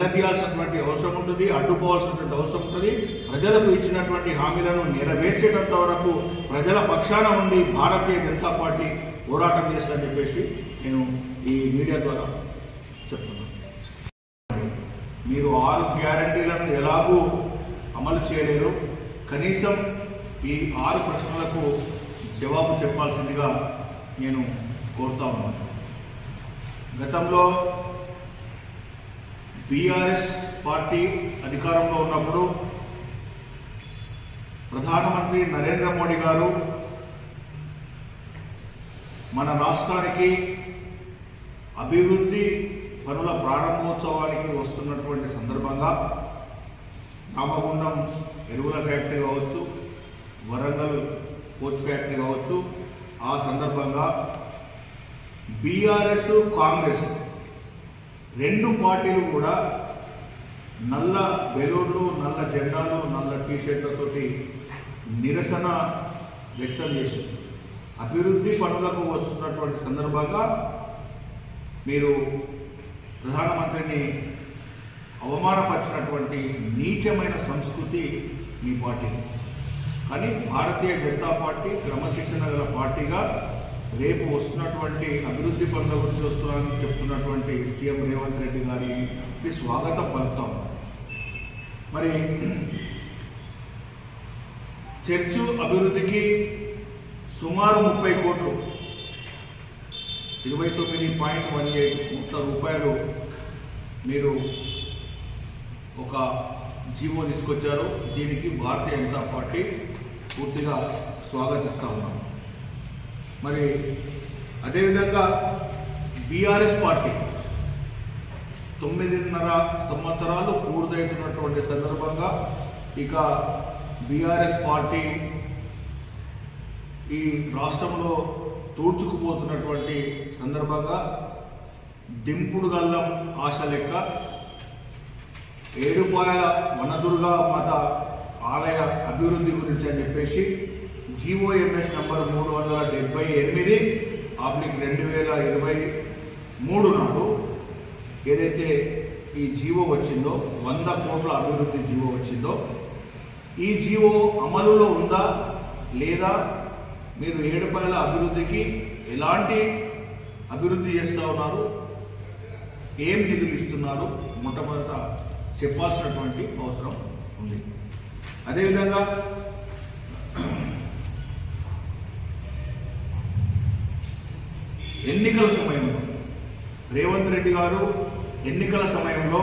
నిలదీయాల్సినటువంటి అవసరం ఉంటుంది, అడ్డుకోవాల్సినటువంటి అవసరం ఉంటుంది. ప్రజలకు ఇచ్చినటువంటి హామీలను నెరవేర్చేటంత వరకు ప్రజల పక్షాన ఉండి భారతీయ జనతా పార్టీ పోరాటం చేస్తుందని చెప్పేసి నేను ఈ మీడియా ద్వారా చెప్తున్నాను. మీరు 6 గ్యారంటీలను ఎలాగూ అమలు చేయలేరు. కనీసం ఈ 6 ప్రశ్నలకు జవాబు చెప్పాల్సిందిగా నేను కోరుతా ఉన్నాను. గతంలో బీఆర్ఎస్ పార్టీ అధికారంలో ఉన్నప్పుడు ప్రధానమంత్రి నరేంద్ర మోడీ గారు మన రాష్ట్రానికి అభివృద్ధి పనుల ప్రారంభోత్సవానికి వస్తున్నటువంటి సందర్భంగా రామగుండం ఎరువుల ఫ్యాక్టరీ కావచ్చు, వరంగల్ కోచ్ ఫ్యాక్టరీ కావచ్చు, ఆ సందర్భంగా బీఆర్ఎస్ కాంగ్రెస్ 2 పార్టీలు కూడా నల్ల బెలూన్లు, నల్ల జెండాలు, నల్ల టీషర్ట్లతోటి నిరసన వ్యక్తం చేసింది. అభివృద్ధి పనులకు వస్తున్నటువంటి సందర్భంగా మీరు ప్రధానమంత్రిని అవమానపరిచినటువంటి నీచమైన సంస్కృతి మీ పార్టీ. కానీ భారతీయ జనతా పార్టీ క్రమశిక్షణ గల పార్టీగా రేపు వస్తున్నటువంటి అభివృద్ధి పనుల గురించి వస్తున్నారని చెప్తున్నటువంటి సీఎం రేవంత్ రెడ్డి గారికి స్వాగతం పలుకుతాం. మరి చర్చు అభివృద్ధికి సుమారు 30 కోట్లు 29.18 కోట్ల రూపాయలు మీరు ఒక జీవో తీసుకొచ్చారు. దీనికి భారతీయ జనతా పార్టీ పూర్తిగా స్వాగతిస్తూ ఉన్నాం. మరి అదేవిధంగా బీఆర్ఎస్ పార్టీ 9.5 సంవత్సరాలు పూర్తవుతున్నటువంటి సందర్భంగా ఇక బీఆర్ఎస్ పార్టీ ఈ రాష్ట్రంలో తూర్చుకుపోతున్నటువంటి సందర్భంగా దింపుడు గల్లం ఆశ లెక్క ఏడుపాయల వనదుర్గా మాత ఆలయ అభివృద్ధి గురించి అని చెప్పేసి జీఓఎంఎస్ నంబర్ 378/2023 నాడు ఏదైతే ఈ జీవో వచ్చిందో 100 కోట్ల అభివృద్ధి జీవో వచ్చిందో, ఈ జీవో అమలులో ఉందా లేదా, మీరు ఏడుపాయల అభివృద్ధికి ఎలాంటి అభివృద్ధి చేస్తూ ఉన్నారు, ఏం నిధులు ఇస్తున్నారు, మొట్టమొదట చెప్పాల్సినటువంటి అవసరం ఉంది. అదేవిధంగా ఎన్నికల సమయంలో రేవంత్ రెడ్డి గారు ఎన్నికల సమయంలో